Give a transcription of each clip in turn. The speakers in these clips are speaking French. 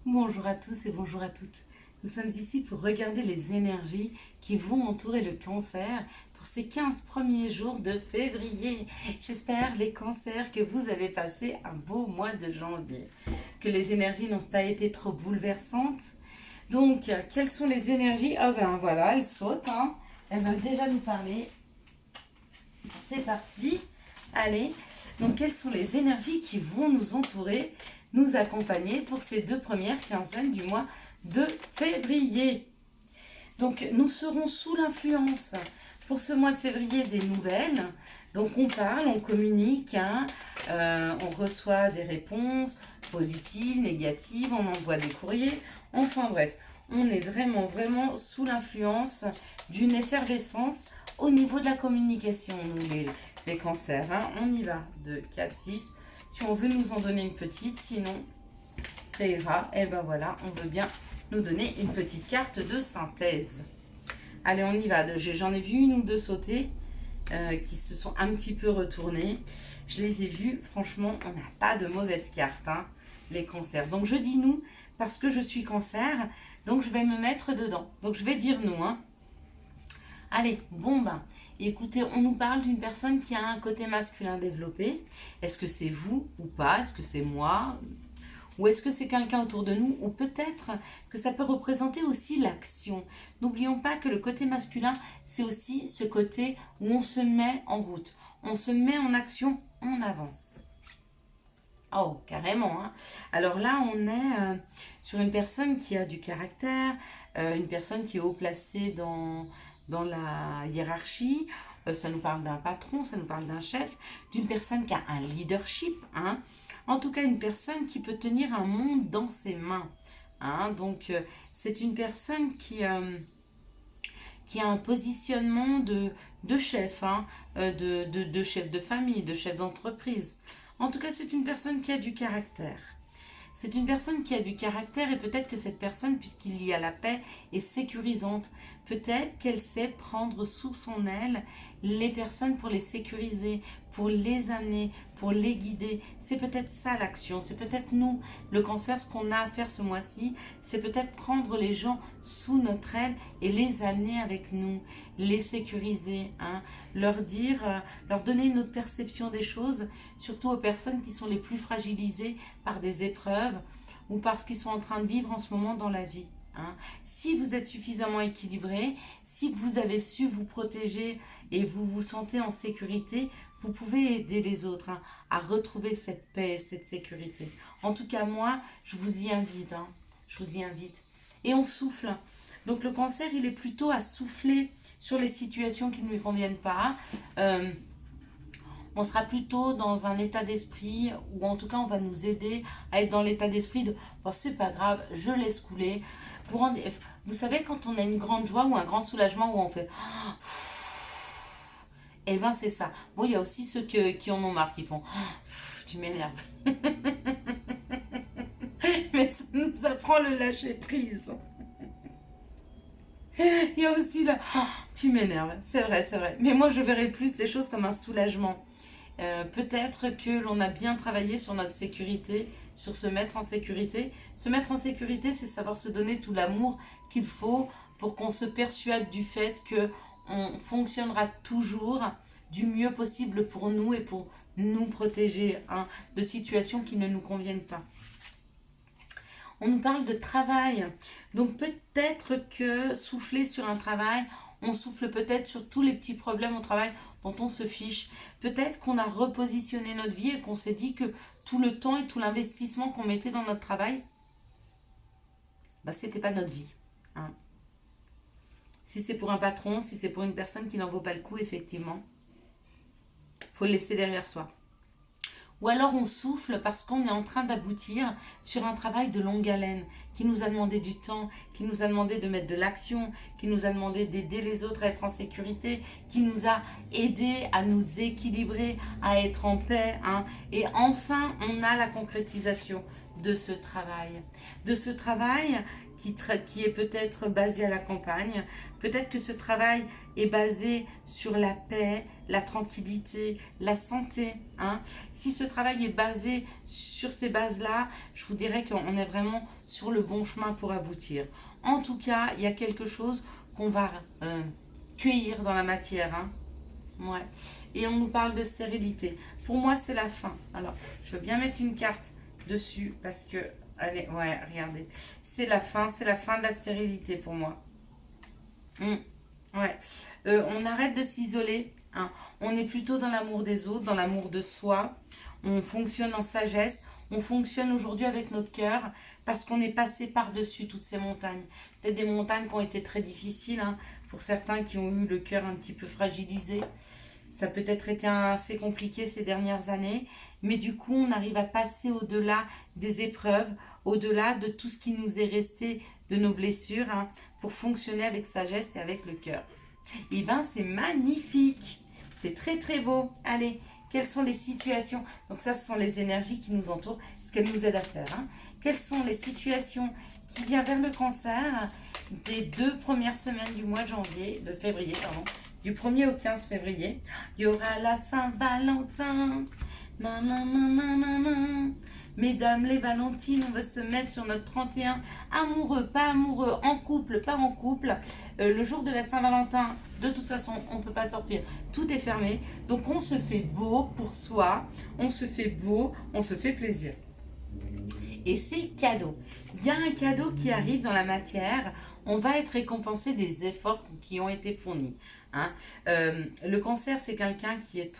Bonjour à tous et bonjour à toutes. Nous sommes ici pour regarder les énergies qui vont entourer le cancer pour ces 15 premiers jours de février. J'espère, les cancers, que vous avez passé un beau mois de janvier, que les énergies n'ont pas été trop bouleversantes. Donc, quelles sont les énergies? Ah ben voilà, elles sautent, hein. Elles veulent déjà nous parler. C'est parti. Allez. Donc, quelles sont les énergies qui vont nous entourer, nous accompagner pour ces 2 premières quinzaines du mois de février? Donc, nous serons sous l'influence pour ce mois de février des nouvelles. Donc, on parle, on communique, hein, on reçoit des réponses positives, négatives, on envoie des courriers. Enfin bref, on est vraiment sous l'influence d'une effervescence au niveau de la communication, nous, les cancers. Hein. On y va de 4, 6. Si on veut nous en donner une petite, sinon ça ira. Et ben voilà, on veut bien nous donner une petite carte de synthèse. Allez, on y va. J'en ai vu une ou deux sauter qui se sont un petit peu retournées. Je les ai vues. Franchement, on n'a pas de mauvaises cartes, hein, les cancers. Donc, je dis nous parce que je suis cancer. Donc, je vais me mettre dedans. Donc, je vais dire nous. Hein. Allez, bon ben, écoutez, on nous parle d'une personne qui a un côté masculin développé. Est-ce que c'est vous ou pas? Est-ce que c'est moi? Ou est-ce que c'est quelqu'un autour de nous? Ou peut-être que ça peut représenter aussi l'action. N'oublions pas que le côté masculin, c'est aussi ce côté où on se met en route. On se met en action, on avance. Oh, carrément. Hein. Alors là, on est sur une personne qui a du caractère, une personne qui est haut placée dans la hiérarchie. Ça nous parle d'un patron, ça nous parle d'un chef, d'une personne qui a un leadership. Hein. En tout cas, une personne qui peut tenir un monde dans ses mains. Hein. Donc, c'est une personne qui a un positionnement de chef, hein, de chef de famille, de chef d'entreprise. En tout cas, c'est une personne qui a du caractère. C'est une personne qui a du caractère et peut-être que cette personne, puisqu'il y a la paix, est sécurisante. Peut-être qu'elle sait prendre sous son aile les personnes pour les sécuriser, pour les amener, pour les guider. C'est peut-être ça l'action, c'est peut-être nous, le cancer, ce qu'on a à faire ce mois-ci, c'est peut-être prendre les gens sous notre aile et les amener avec nous, les sécuriser, hein, leur dire, leur donner une autre perception des choses, surtout aux personnes qui sont les plus fragilisées par des épreuves ou parce qu'ils sont en train de vivre en ce moment dans la vie. Hein. Si vous êtes suffisamment équilibré, si vous avez su vous protéger et vous vous sentez en sécurité, vous pouvez aider les autres, hein, à retrouver cette paix, cette sécurité. En tout cas, moi, je vous y invite. Hein, je vous y invite. Et on souffle. Donc le cancer, il est plutôt à souffler sur les situations qui ne lui conviennent pas. On sera plutôt dans un état d'esprit, ou en tout cas on va nous aider à être dans l'état d'esprit de bon, c'est pas grave, je laisse couler. Vous savez, quand on a une grande joie ou un grand soulagement où on fait eh ben c'est ça. Bon, il y a aussi ceux qui en ont marre, qui font tu m'énerves. Mais ça nous apprend le lâcher prise. Il y a aussi là, tu m'énerves, c'est vrai, c'est vrai. Mais moi je verrais plus les choses comme un soulagement. Peut-être que l'on a bien travaillé sur notre sécurité, sur se mettre en sécurité. Se mettre en sécurité, c'est savoir se donner tout l'amour qu'il faut pour qu'on se persuade du fait que on fonctionnera toujours du mieux possible pour nous et pour nous protéger, hein, de situations qui ne nous conviennent pas. On nous parle de travail. Donc peut-être que souffler sur un travail, on souffle peut-être sur tous les petits problèmes au travail dont on se fiche. Peut-être qu'on a repositionné notre vie et qu'on s'est dit que tout le temps et tout l'investissement qu'on mettait dans notre travail, bah, c'était pas notre vie. Hein. Si c'est pour un patron, si c'est pour une personne qui n'en vaut pas le coup, effectivement, faut le laisser derrière soi. Ou alors on souffle parce qu'on est en train d'aboutir sur un travail de longue haleine qui nous a demandé du temps, qui nous a demandé de mettre de l'action, qui nous a demandé d'aider les autres à être en sécurité, qui nous a aidé à nous équilibrer, à être en paix. Hein. Et enfin, on a la concrétisation de ce travail. De ce travail qui est peut-être basé à la campagne. Peut-être que ce travail est basé sur la paix, la tranquillité, la santé. Hein. Si ce travail est basé sur ces bases-là, je vous dirais qu'on est vraiment sur le bon chemin pour aboutir. En tout cas, il y a quelque chose qu'on va cueillir dans la matière. Hein. Ouais. Et on nous parle de stérilité. Pour moi, c'est la fin. Alors, je veux bien mettre une carte dessus parce que, allez, ouais, regardez. C'est la fin de la stérilité pour moi. Ouais. On arrête de s'isoler. Hein. On est plutôt dans l'amour des autres, dans l'amour de soi. On fonctionne en sagesse. On fonctionne aujourd'hui avec notre cœur parce qu'on est passé par-dessus toutes ces montagnes. Peut-être des montagnes qui ont été très difficiles, hein, pour certains qui ont eu le cœur un petit peu fragilisé. Ça a peut-être été assez compliqué ces dernières années, mais du coup, on arrive à passer au-delà des épreuves, au-delà de tout ce qui nous est resté de nos blessures, hein, pour fonctionner avec sagesse et avec le cœur. Et bien, c'est magnifique. C'est très, très beau. Allez, quelles sont les situations? Donc ça, ce sont les énergies qui nous entourent, ce qu'elles nous aident à faire. Hein. Quelles sont les situations qui viennent vers le cancer des 2 premières semaines du mois de février, pardon, du 1er au 15 février. Il y aura la Saint-Valentin. Mesdames les Valentines, on veut se mettre sur notre 31. Amoureux, pas amoureux, en couple, pas en couple. Le jour de la Saint-Valentin, de toute façon, on ne peut pas sortir. Tout est fermé. Donc on se fait beau pour soi. On se fait beau, on se fait plaisir. Et c'est cadeau. Il y a un cadeau qui arrive dans la matière. On va être récompensé des efforts qui ont été fournis. Hein. Le cancer, c'est quelqu'un qui est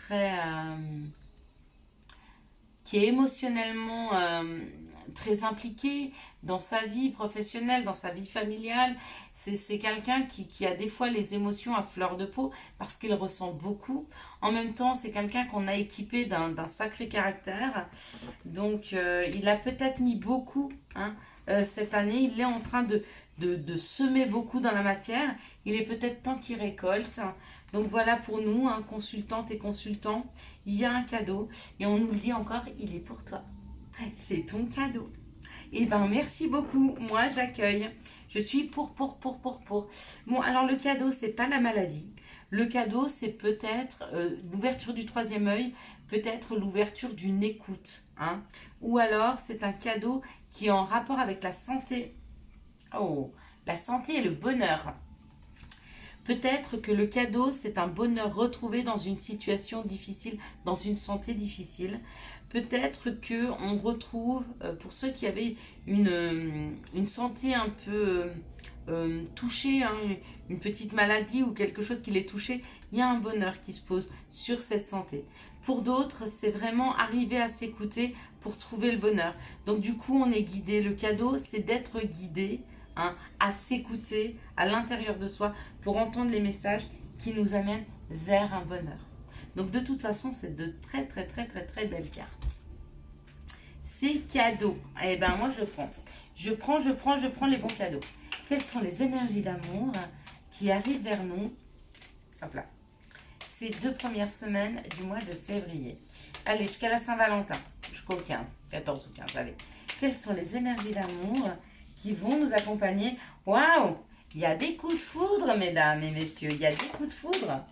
qui est émotionnellement très impliqué dans sa vie professionnelle, dans sa vie familiale. C'est quelqu'un qui a des fois les émotions à fleur de peau parce qu'il ressent beaucoup. En même temps, c'est quelqu'un qu'on a équipé d'un sacré caractère. Donc, il a peut-être mis beaucoup, hein, cette année. Il est en train de semer beaucoup dans la matière. Il est peut-être temps qu'il récolte. Donc voilà pour nous, hein, consultantes et consultants, il y a un cadeau. Et on nous le dit encore, il est pour toi. C'est ton cadeau. Eh bien, merci beaucoup. Moi, j'accueille. Je suis pour. Bon, alors le cadeau, c'est pas la maladie. Le cadeau, c'est peut-être l'ouverture du 3e œil, peut-être l'ouverture d'une écoute. Hein. Ou alors, c'est un cadeau qui est en rapport avec la santé. Oh, la santé et le bonheur. Peut-être que le cadeau, c'est un bonheur retrouvé dans une situation difficile, dans une santé difficile. Peut-être qu'on retrouve, pour ceux qui avaient une santé un peu touchée, hein, une petite maladie ou quelque chose qui les touchait, il y a un bonheur qui se pose sur cette santé. Pour d'autres, c'est vraiment arriver à s'écouter pour trouver le bonheur. Donc du coup, on est guidé. Le cadeau, c'est d'être guidé, hein, à s'écouter à l'intérieur de soi pour entendre les messages qui nous amènent vers un bonheur. Donc de toute façon, c'est de très belles cartes. C'est cadeau. Eh ben moi je prends. Je prends les bons cadeaux. Quelles sont les énergies d'amour qui arrivent vers nous? Hop là. Ces 2 premières semaines du mois de février. Allez, jusqu'à la Saint-Valentin. Jusqu'au 15. 14 ou 15. Allez. Quelles sont les énergies d'amour qui vont nous accompagner? Waouh! Il y a des coups de foudre, mesdames et messieurs. Il y a des coups de foudre.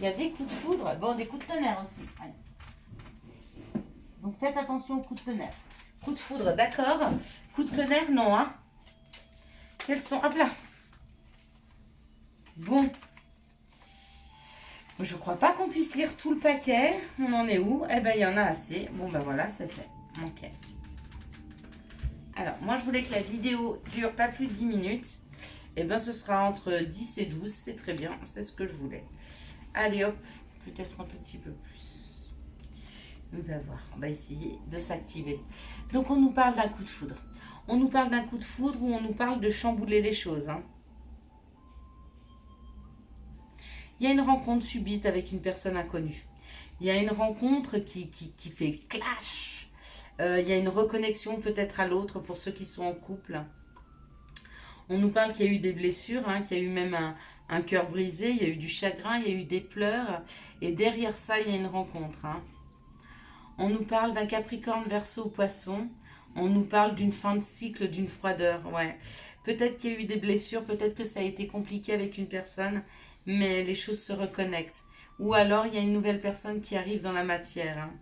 Il y a des coups de foudre. Bon, des coups de tonnerre aussi. Allez. Donc, faites attention aux coups de tonnerre. Coup de foudre, d'accord. Coup de tonnerre, non. Hein. Quels sont... Hop là. Bon. Je ne crois pas qu'on puisse lire tout le paquet. On en est où? Eh bien, il y en a assez. Bon, ben voilà, c'est fait. Ok. Alors, moi, je voulais que la vidéo dure pas plus de 10 minutes. Eh bien, ce sera entre 10 et 12. C'est très bien. C'est ce que je voulais. Allez, hop. Peut-être un tout petit peu plus. On va voir. On va essayer de s'activer. Donc, on nous parle d'un coup de foudre. On nous parle d'un coup de foudre ou on nous parle de chambouler les choses. Hein. Il y a une rencontre subite avec une personne inconnue. Il y a une rencontre qui fait clash. Il y a une reconnexion peut-être à l'autre pour ceux qui sont en couple. On nous parle qu'il y a eu des blessures, hein, qu'il y a eu même un cœur brisé, il y a eu du chagrin, il y a eu des pleurs. Et derrière ça, il y a une rencontre. Hein. On nous parle d'un Capricorne, Verseau, Poisson. On nous parle d'une fin de cycle, d'une froideur, ouais. Peut-être qu'il y a eu des blessures, peut-être que ça a été compliqué avec une personne, mais les choses se reconnectent. Ou alors il y a une nouvelle personne qui arrive dans la matière, hein.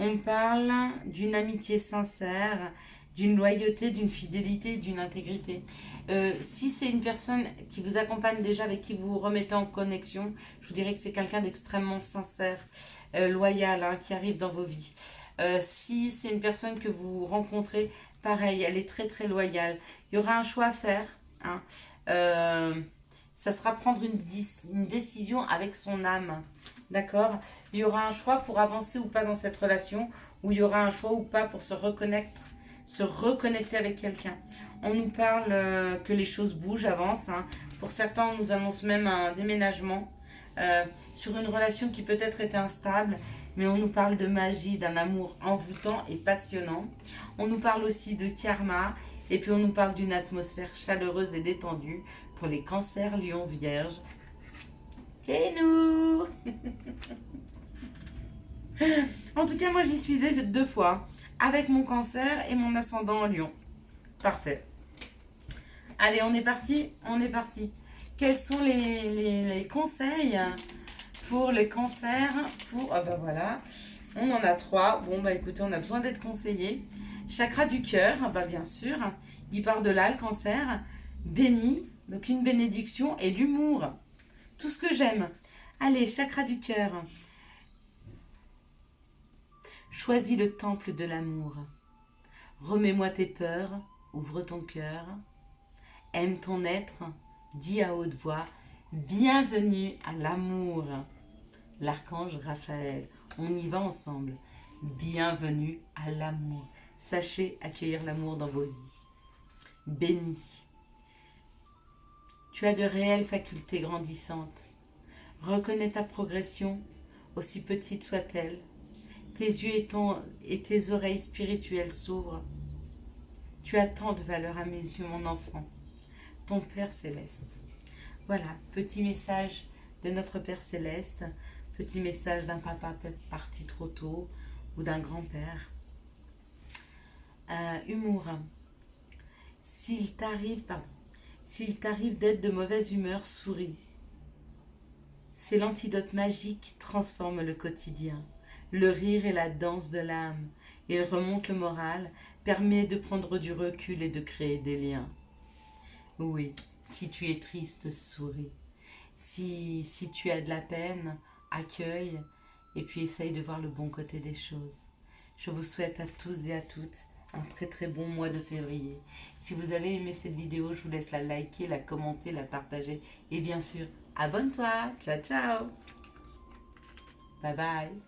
On parle d'une amitié sincère, d'une loyauté, d'une fidélité, d'une intégrité. Si c'est une personne qui vous accompagne déjà, avec qui vous vous remettez en connexion, je vous dirais que c'est quelqu'un d'extrêmement sincère, loyal, hein, qui arrive dans vos vies. Si c'est une personne que vous rencontrez, pareil, elle est très très loyale. Il y aura un choix à faire, hein. Euh, Ça sera prendre une décision avec son âme. D'accord? Il y aura un choix pour avancer ou pas dans cette relation, ou il y aura un choix ou pas pour se reconnecter avec quelqu'un. On nous parle que les choses bougent, avancent, hein. Pour certains, on nous annonce même un déménagement sur une relation qui peut-être était instable, mais on nous parle de magie, d'un amour envoûtant et passionnant. On nous parle aussi de karma, et puis on nous parle d'une atmosphère chaleureuse et détendue pour les cancers, lions, vierges. C'est nous. En tout cas, moi j'y suis deux fois, avec mon cancer et mon ascendant en lion. Parfait. Allez, on est parti, on est parti. Quels sont les conseils pour les cancers? Ah bah voilà, on en a trois. Bon bah écoutez, on a besoin d'être conseillé. Chakra du cœur, bah bien sûr, il part de là le cancer. Béni, donc une bénédiction, et l'humour. Tout ce que j'aime. Allez, chakra du cœur. Choisis le temple de l'amour. Remets-moi tes peurs, ouvre ton cœur. Aime ton être, dis à haute voix, bienvenue à l'amour. L'archange Raphaël, on y va ensemble. Bienvenue à l'amour. Sachez accueillir l'amour dans vos vies. Béni. Tu as de réelles facultés grandissantes. Reconnais ta progression, aussi petite soit-elle. Tes yeux et tes oreilles spirituelles s'ouvrent. Tu as tant de valeur à mes yeux, mon enfant. Ton Père Céleste. Voilà, petit message de notre Père Céleste, petit message d'un papa parti trop tôt ou d'un grand-père. Humour. S'il t'arrive d'être de mauvaise humeur, souris. C'est l'antidote magique qui transforme le quotidien. Le rire est la danse de l'âme. Il remonte le moral, permet de prendre du recul et de créer des liens. Oui, si tu es triste, souris. Si tu as de la peine, accueille et puis essaye de voir le bon côté des choses. Je vous souhaite à tous et à toutes un très très bon mois de février. Si vous avez aimé cette vidéo, je vous laisse la liker, la commenter, la partager et bien sûr, abonne-toi. Ciao ciao. Bye bye.